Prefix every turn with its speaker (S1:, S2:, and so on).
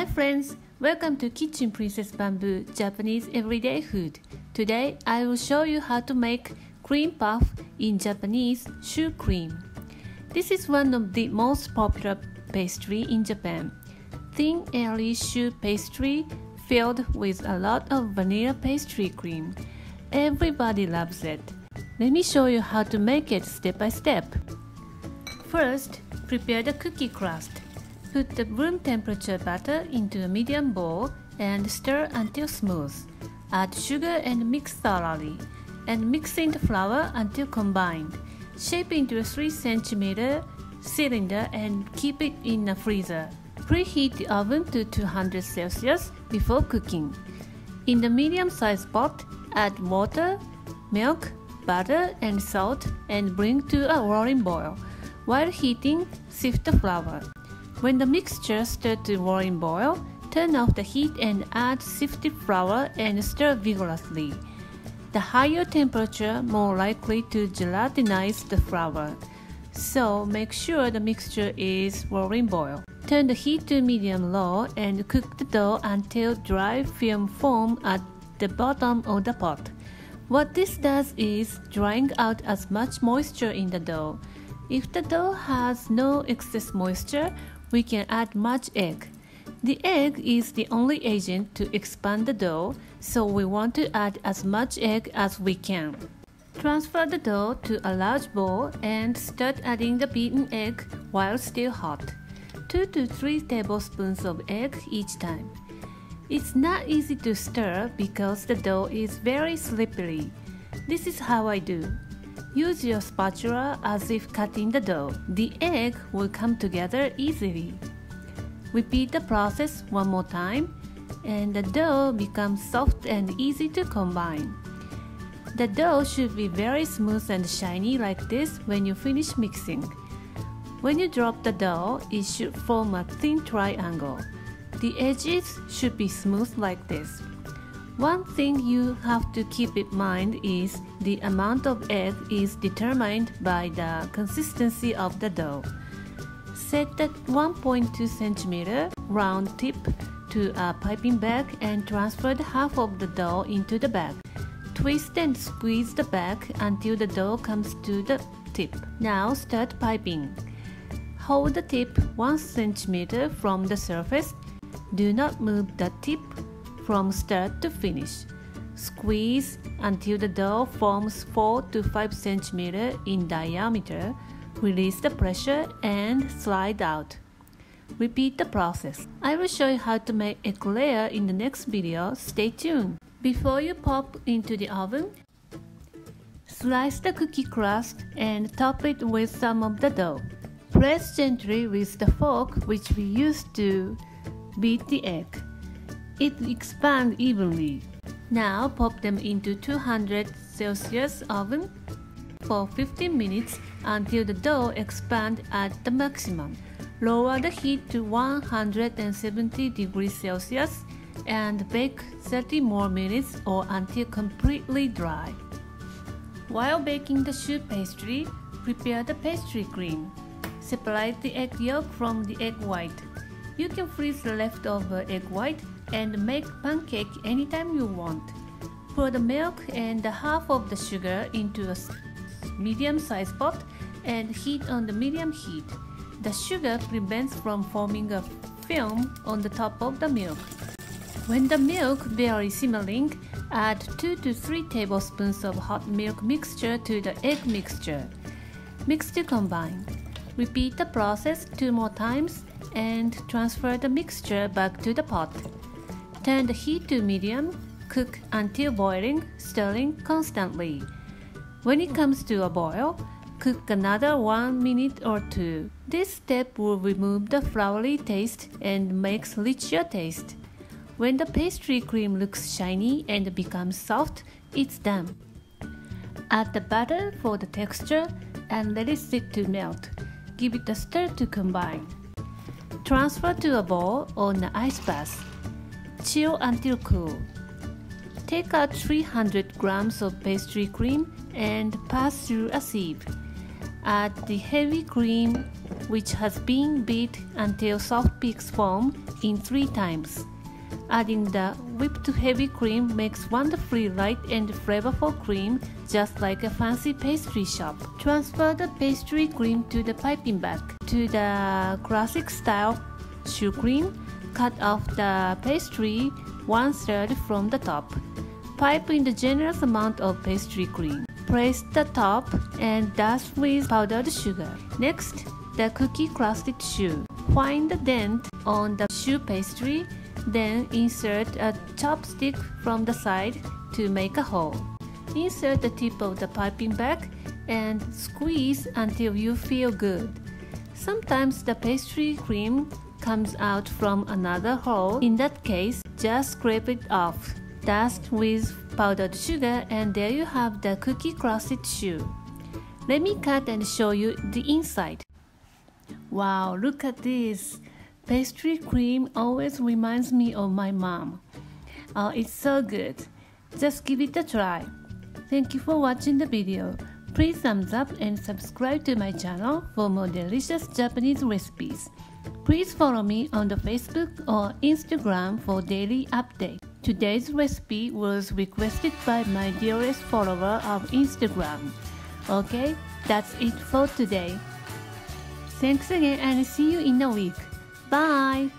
S1: friends, welcome to Kitchen Princess Bamboo Japanese Everyday Food. Today I will show you how to make cream puff, in Japanese, choux cream. This is one of the most popular pastry in Japan. Thin, airy choux pastry filled with a lot of vanilla pastry cream. Everybody loves it. Let me show you how to make it step by step. First, prepare the cookie crust. Put the room temperature butter into a medium bowl and stir until smooth. Add sugar and mix thoroughly, and mix in the flour until combined. Shape into a 3 cm cylinder and keep it in the freezer. Preheat the oven to 200 Celsius before cooking. In the medium-sized pot, add water, milk, butter, and salt and bring to a roaring boil. While heating, sift the flour. When the mixture starts to roaring boil, turn off the heat and add sifted flour and stir vigorously. The higher temperature more likely to gelatinize the flour, so make sure the mixture is roaring boil. Turn the heat to medium-low and cook the dough until dry film forms at the bottom of the pot. What this does is drying out as much moisture in the dough. If the dough has no excess moisture, we can add much egg. The egg is the only agent to expand the dough, so we want to add as much egg as we can. Transfer the dough to a large bowl and start adding the beaten egg while still hot. 2 to 3 tablespoons of egg each time. It's not easy to stir because the dough is very slippery. This is how I do. Use your spatula as if cutting the dough. The egg will come together easily. Repeat the process one more time, and the dough becomes soft and easy to combine. The dough should be very smooth and shiny like this when you finish mixing. When you drop the dough, it should form a thin triangle. The edges should be smooth like this. One thing you have to keep in mind is the amount of egg is determined by the consistency of the dough. Set the 1.2 cm round tip to a piping bag and transfer the half of the dough into the bag. Twist and squeeze the bag until the dough comes to the tip. Now start piping. Hold the tip 1 cm from the surface. Do not move the tip from start to finish. Squeeze until the dough forms 4 to 5 cm in diameter. Release the pressure and slide out. Repeat the process. I will show you how to make eclair in the next video. Stay tuned. Before you pop into the oven, slice the cookie crust and top it with some of the dough. Press gently with the fork which we used to beat the egg. It expands evenly. Now pop them into 200 Celsius oven for 15 minutes until the dough expands at the maximum. Lower the heat to 170 degrees Celsius and bake 30 more minutes or until completely dry. While baking the choux pastry, prepare the pastry cream. Separate the egg yolk from the egg white. You can freeze the leftover egg white and make pancake anytime you want. Pour the milk and the half of the sugar into a medium-sized pot and heat on the medium heat. The sugar prevents from forming a film on the top of the milk. When the milk barely simmering, add 2 to 3 tablespoons of hot milk mixture to the egg mixture. Mix to combine. Repeat the process 2 more times and transfer the mixture back to the pot. Turn the heat to medium. Cook until boiling, stirring constantly. When it comes to a boil, cook another 1 minute or 2. This step will remove the floury taste and makes richer taste. When the pastry cream looks shiny and becomes soft, it's done. Add the butter for the texture and let it sit to melt. Give it a stir to combine. Transfer to a bowl on an ice bath. Chill until cool. Take out 300 grams of pastry cream and pass through a sieve. Add the heavy cream which has been beat until soft peaks form in 3 times. Adding the whipped heavy cream makes wonderfully light and flavorful cream, just like a fancy pastry shop. Transfer the pastry cream to the piping bag. To the classic style choux cream, cut off the pastry 1/3 from the top. Pipe in the generous amount of pastry cream. Place the top and dust with powdered sugar. Next, the cookie crusted choux. Find the dent on the choux pastry, then insert a chopstick from the side to make a hole. Insert the tip of the piping bag and squeeze until you feel good. Sometimes the pastry cream comes out from another hole. In that case, just scrape it off. Dust with powdered sugar, and there you have the cookie crusted choux. Let me cut and show you the inside. Wow, look at this! Pastry cream always reminds me of my mom. Oh, it's so good. Just give it a try. Thank you for watching the video. Please thumbs up and subscribe to my channel for more delicious Japanese recipes. Please follow me on the Facebook or Instagram for daily updates. Today's recipe was requested by my dearest follower of Instagram. Okay, that's it for today. Thanks again and see you in a week. Bye!